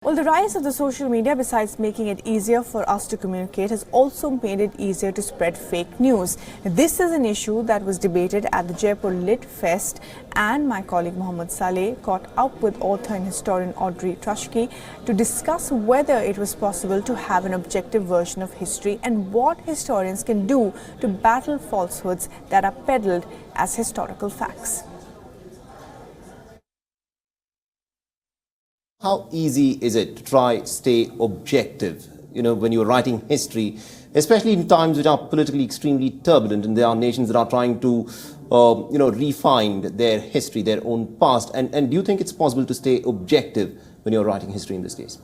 Well, the rise of the social media, besides making it easier for us to communicate, has also made it easier to spread fake news. This is an issue that was debated at the Jaipur Lit Fest, and my colleague Mohammed Saleh caught up with author and historian Audrey Truschke to discuss whether it was possible to have an objective version of history and what historians can do to battle falsehoods that are peddled as historical facts. How easy is it to try stay objective, when you're writing history, especially in times which are politically extremely turbulent, and there are nations that are trying to, refine their history, their own past. And do you think it's possible to stay objective when you're writing history in this case?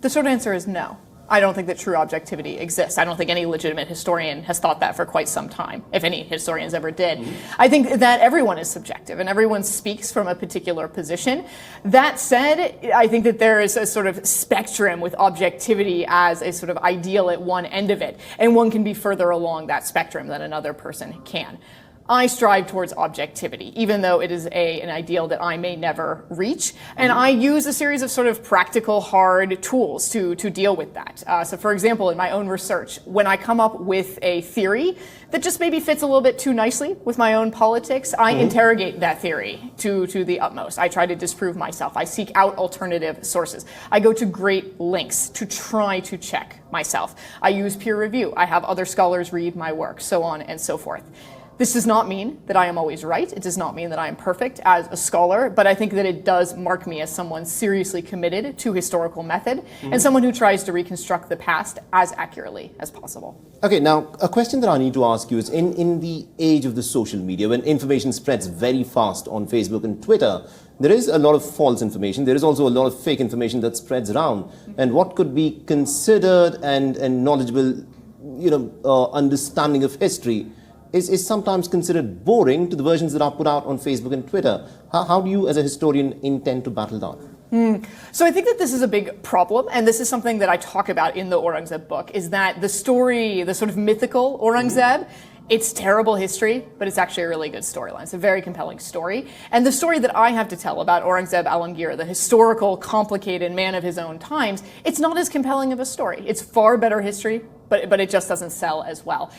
The short answer is no. I don't think that true objectivity exists. I don't think any legitimate historian has thought that for quite some time, if any historians ever did. I think that everyone is subjective and everyone speaks from a particular position. That said, I think that there is a sort of spectrum with objectivity as a sort of ideal at one end of it, and one can be further along that spectrum than another person can. I strive towards objectivity, even though it is an ideal that I may never reach. And I use a series of sort of practical, hard tools to deal with that. So for example, in my own research, when I come up with a theory that just maybe fits a little bit too nicely with my own politics, I interrogate that theory to the utmost. I try to disprove myself. I seek out alternative sources. I go to great lengths to try to check myself. I use peer review. I have other scholars read my work, so on and so forth. This does not mean that I am always right. It does not mean that I am perfect as a scholar, but I think that it does mark me as someone seriously committed to historical method and someone who tries to reconstruct the past as accurately as possible. Okay, now a question that I need to ask you is in the age of the social media, when information spreads very fast on Facebook and Twitter, there is a lot of false information. There is also a lot of fake information that spreads around. And what could be considered and knowledgeable, understanding of history is sometimes considered boring to the versions that are put out on Facebook and Twitter. How do you, as a historian, intend to battle that? So I think that this is a big problem, and this is something that I talk about in the Aurangzeb book, is that the story, the sort of mythical Aurangzeb, it's terrible history, but it's actually a really good storyline. It's a very compelling story. And the story that I have to tell about Aurangzeb Alamgir, the historical, complicated man of his own times, it's not as compelling of a story. It's far better history, but it just doesn't sell as well.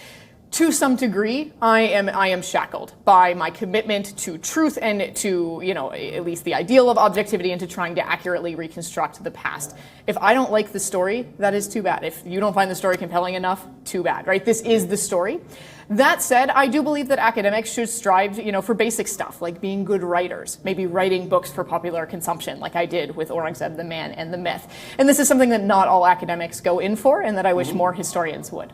To some degree, I am shackled by my commitment to truth and to, at least the ideal of objectivity, and to trying to accurately reconstruct the past. If I don't like the story, that is too bad. If you don't find the story compelling enough, too bad, right? This is the story. That said, I do believe that academics should strive, for basic stuff, like being good writers, maybe writing books for popular consumption, like I did with Aurangzeb, the Man and the Myth. And this is something that not all academics go in for, and that I wish more historians would.